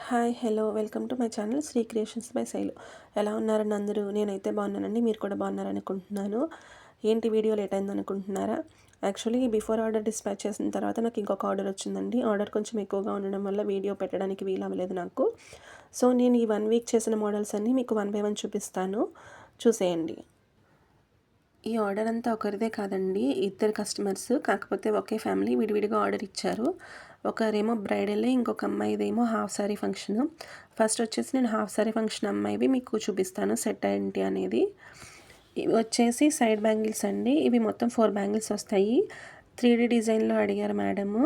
Hi hello welcome to my channel Shri creations by Shailu. ఎలా ఉన్నారని అందరూ? నేనైతే బాగున్నానండి, మీరు కూడా బాగున్నారనుకుంటున్నాను. ఏంటి వీడియో లేట్ అయింది అనుకుంటున్నారా? యాక్చువల్లీ బిఫోర్ ఆర్డర్ డిస్పాచ్ చేసిన తర్వాత నాకు ఇంకొక ఆర్డర్ వచ్చిందండి. ఆర్డర్ కొంచెం ఎక్కువగా ఉండడం వల్ల వీడియో పెట్టడానికి వీలవ్వలేదు నాకు. సో నేను ఈ 1 వీక్ చేసిన మోడల్స్ అన్నీ మీకు 1 బై 1 చూపిస్తాను, చూసేయండి. ఈ ఆర్డర్ అంతా ఒకరిదే కాదండి, ఇద్దరు కస్టమర్స్, కాకపోతే ఒకే ఫ్యామిలీ విడివిడిగా ఆర్డర్ ఇచ్చారు. ఒకరేమో బ్రైడల్, ఇంకొక అమ్మాయిదేమో హాఫ్ సారీ ఫంక్షన్. ఫస్ట్ వచ్చేసి నేను హాఫ్ సారీ ఫంక్షన్ అమ్మాయివి మీకు చూపిస్తాను సెట్ ఏంటి అనేది. ఇవి వచ్చేసి సైడ్ బ్యాంగిల్స్ అండి. ఇవి మొత్తం 4 బ్యాంగిల్స్ వస్తాయి. 3D డిజైన్లో అడిగారు మేడము.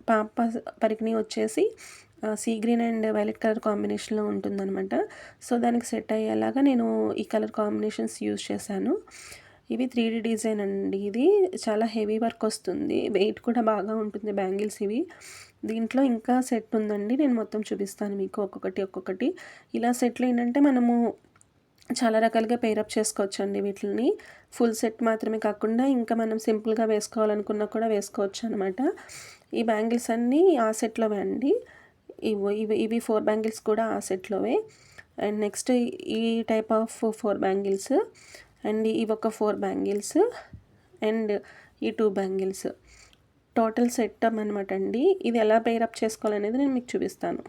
పాప పరికిణి వచ్చేసి sea green and violet colour కాంబినేషన్లో ఉంటుందన్నమాట. సో దానికి సెట్ అయ్యేలాగా నేను ఈ కలర్ కాంబినేషన్స్ యూజ్ చేశాను. ఇవి 3D డిజైన్ అండి. ఇది చాలా హెవీ వర్క్ వస్తుంది, వెయిట్ కూడా బాగా ఉంటుంది బ్యాంగిల్స్ ఇవి. దీంట్లో ఇంకా సెట్ ఉందండి, నేను మొత్తం చూపిస్తాను మీకు ఒక్కొక్కటి. ఇలా సెట్లు ఏంటంటే మనము చాలా రకాలుగా పేరప్ చేసుకోవచ్చు అండి వీటిని. ఫుల్ సెట్ మాత్రమే కాకుండా ఇంకా మనం సింపుల్గా వేసుకోవాలనుకున్నా కూడా వేసుకోవచ్చు అనమాట. ఈ బ్యాంగిల్స్ అన్నీ ఆ సెట్లోవే అండి. ఇవి 4 బ్యాంగిల్స్ కూడా ఆ సెట్లోవే. అండ్ నెక్స్ట్ ఈ టైప్ ఆఫ్ 4 బ్యాంగిల్స్, అండ్ ఇవి ఒక 4 బ్యాంగిల్స్, అండ్ ఈ 2 బ్యాంగిల్స్, టోటల్ సెట్ అనమాట అండి. ఇది ఎలా పేరప్ చేసుకోవాలనేది నేను మీకు చూపిస్తాను.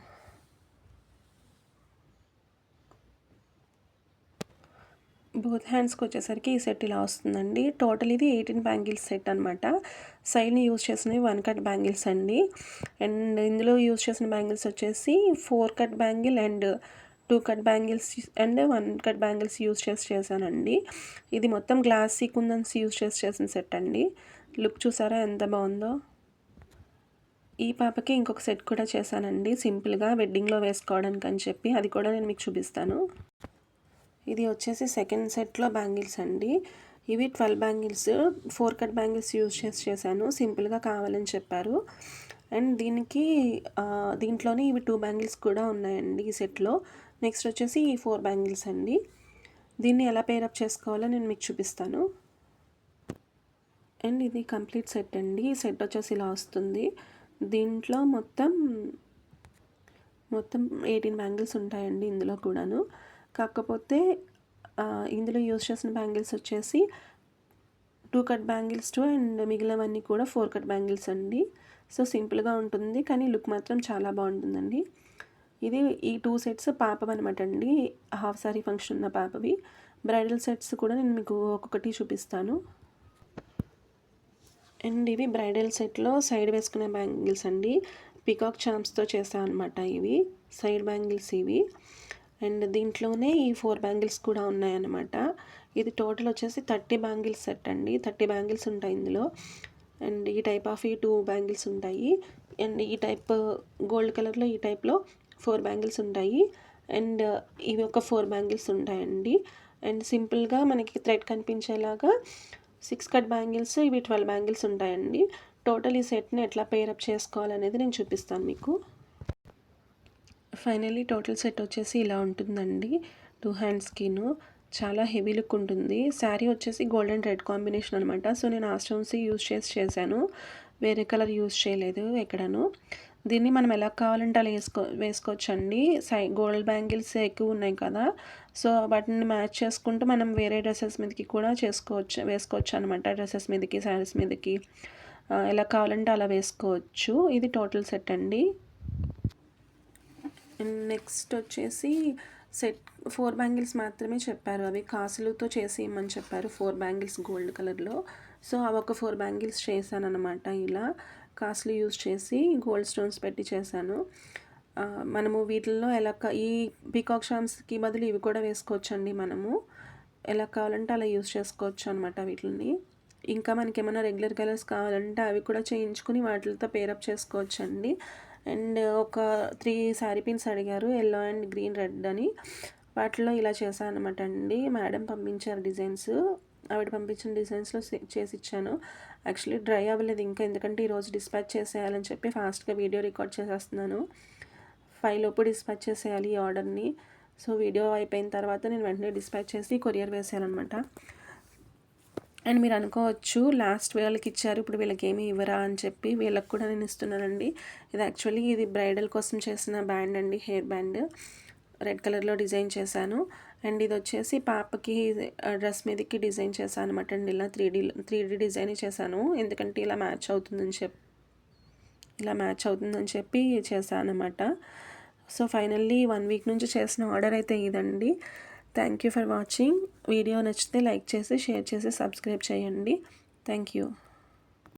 బోత్ హ్యాండ్స్కి వచ్చేసరికి ఈ సెట్ ఇలా వస్తుందండి. టోటల్ ఇది 18 బ్యాంగిల్స్ సెట్ అనమాట. సైడ్ని యూజ్ చేసినవి 1 కట్ బ్యాంగిల్స్ అండి. అండ్ ఇందులో యూజ్ చేసిన బ్యాంగిల్స్ వచ్చేసి 4 cut bangle and 2 cut bangles and 1 cut bangles use చేశానండి. ఇది మొత్తం గ్లాస్ సీక్వెన్స్ యూజ్ చేసిన సెట్ అండి. లుక్ చూసారా ఎంత బాగుందో? ఈ పాపకి ఇంకొక సెట్ కూడా చేశానండి, సింపుల్గా వెడ్డింగ్లో వేసుకోవడానికి అని చెప్పి. అది కూడా నేను మీకు చూపిస్తాను. ఇది వచ్చేసి సెకండ్ సెట్లో బ్యాంగిల్స్ అండి. ఇవి 12 బ్యాంగిల్స్, 4 కట్ బ్యాంగిల్స్ యూజ్ చేశాను, సింపుల్గా కావాలని చెప్పారు. అండ్ దీంట్లోనే ఇవి 2 బ్యాంగిల్స్ కూడా ఉన్నాయండి ఈ సెట్లో. నెక్స్ట్ వచ్చేసి ఈ 4 బ్యాంగిల్స్ అండి. దీన్ని ఎలా పేరప్ చేసుకోవాలో నేను మీకు చూపిస్తాను. అండ్ ఇది కంప్లీట్ సెట్ అండి. ఈ సెట్ వచ్చేసి ఇలా వస్తుంది. దీంట్లో మొత్తం 18 బ్యాంగిల్స్ ఉంటాయండి ఇందులో కూడాను. కాకపోతే ఇందులో యూజ్ చేసిన బ్యాంగిల్స్ వచ్చేసి 2 కట్ బ్యాంగిల్స్ అండ్ మిగిలినవన్నీ కూడా 4 కట్ బ్యాంగిల్స్ అండి. సో సింపుల్గా ఉంటుంది, కానీ లుక్ మాత్రం చాలా బాగుంటుందండి. ఇది ఈ 2 సెట్స్ పాపవి అనమాట అండి, హాఫ్ సారీ ఫంక్షన్ ఉన్న పాపవి. బ్రైడల్ సెట్స్ కూడా నేను మీకు ఒక్కొక్కటి చూపిస్తాను. అండ్ ఇవి బ్రైడల్ సెట్లో సైడ్ వేసుకునే బ్యాంగిల్స్ అండి. పికాక్ చామ్స్తో చేసాను అనమాట ఇవి సైడ్ బ్యాంగిల్స్ ఇవి. అండ్ దీంట్లోనే ఈ 4 బ్యాంగిల్స్ కూడా ఉన్నాయన్నమాట. ఇది టోటల్ వచ్చేసి 30 బ్యాంగిల్స్ సెట్ అండి. 30 బ్యాంగిల్స్ ఉంటాయి ఇందులో. అండ్ ఈ టైప్ ఆఫ్ ఈ 2 బ్యాంగిల్స్ ఉంటాయి. అండ్ ఈ టైప్ గోల్డ్ కలర్లో ఈ టైప్లో 4 బ్యాంగిల్స్ ఉంటాయి. అండ్ ఇవి ఒక 4 బ్యాంగిల్స్ ఉంటాయండి. అండ్ సింపుల్గా మనకి థ్రెడ్ కనిపించేలాగా 6 కట్ బ్యాంగిల్స్, ఇవి 12 బ్యాంగిల్స్ ఉంటాయండి. టోటల్ ఈ సెట్ని ఎట్లా పేరప్ చేసుకోవాలనేది నేను చూపిస్తాను మీకు. ఫైనల్లీ టోటల్ సెట్ వచ్చేసి ఇలా ఉంటుందండి. 2 హ్యాండ్స్కిను చాలా హెవీ లుక్ ఉంటుంది. శారీ వచ్చేసి గోల్డ్ అండ్ రెడ్ కాంబినేషన్ అనమాట. సో నేను ఆ స్టోన్స్ యూజ్ చేశాను, వేరే కలర్ యూజ్ చేయలేదు ఎక్కడను. దీన్ని మనం ఎలా కావాలంటే అలా వేసుకోవచ్చండి. గోల్డ్ బ్యాంగిల్స్ ఎక్కువ ఉన్నాయి కదా, సో వాటిని మ్యాచ్ చేసుకుంటూ మనం వేరే డ్రెస్సెస్ మీదకి కూడా వేసుకోవచ్చు అనమాట. డ్రెస్సెస్ మీదకి, శారీస్ మీదకి ఎలా కావాలంటే అలా వేసుకోవచ్చు. ఇది టోటల్ సెట్ అండి. అండ్ నెక్స్ట్ వచ్చేసి సెట్ 4 బ్యాంగిల్స్ మాత్రమే చెప్పారు, అవి కాసులతో చేసి ఇమ్మని చెప్పారు. 4 బ్యాంగిల్స్ గోల్డ్ కలర్లో. సో అవి ఒక 4 బ్యాంగిల్స్ చేశాను అనమాట. ఇలా కాసులు యూజ్ చేసి గోల్డ్ స్టోన్స్ పెట్టి చేశాను. మనము వీటిల్లో ఈ పీకాక్ షామ్స్కి బదులు ఇవి కూడా వేసుకోవచ్చండి. మనము ఎలా కావాలంటే అలా యూజ్ చేసుకోవచ్చు అనమాట వీటిని. ఇంకా మనకి ఏమైనా రెగ్యులర్ కలర్స్ కావాలంటే అవి కూడా చేయించుకుని వాటితో పేరప్ చేసుకోవచ్చండి. అండ్ ఒక 3 శారీ పిన్స్ అడిగారు, ఎల్లో అండ్ గ్రీన్, రెడ్ అని. వాటిలో ఇలా చేశాను అనమాట అండి. మేడం పంపించారు డిజైన్స్, ఆవిడ పంపించిన డిజైన్స్లో చేసి ఇచ్చాను. యాక్చువల్లీ డ్రై అవ్వలేదు ఇంకా, ఎందుకంటే ఈరోజు డిస్పాచ్ చేసేయాలని చెప్పి ఫాస్ట్గా వీడియో రికార్డ్ చేసేస్తున్నాను. 5 లోపు డిస్పాచ్ చేసేయాలి ఈ ఆర్డర్ని. సో వీడియో అయిపోయిన తర్వాత నేను వెంటనే డిస్పాచ్ చేసి కొరియర్ వేసేయాలన్నమాట. అండ్ మీరు అనుకోవచ్చు లాస్ట్ వీళ్ళకి ఇచ్చారు ఇప్పుడు వీళ్ళకి ఏమీ ఇవ్వరా అని చెప్పి, వీళ్ళకి కూడా నేను ఇస్తున్నానండి. ఇది యాక్చువల్లీ ఇది బ్రైడల్ కోసం చేసిన బ్యాండ్ అండి, హెయిర్ బ్యాండ్. రెడ్ కలర్లో డిజైన్ చేశాను. అండ్ ఇది వచ్చేసి పాపకి డ్రెస్ మీదకి డిజైన్ చేశాను అనమాట అండి. ఇలా త్రీ డీ డిజైన్ చేశాను, ఎందుకంటే ఇలా మ్యాచ్ అవుతుందని చెప్పి చేశాను అనమాట. సో ఫైనల్లీ 1 వీక్ నుంచి చేసిన ఆర్డర్ అయితే ఇదండి. Thank you for watching. Video నచ్చితే లైక్ చేసి, షేర్ చేసి, సబ్స్క్రైబ్ చేయండి. Thank you.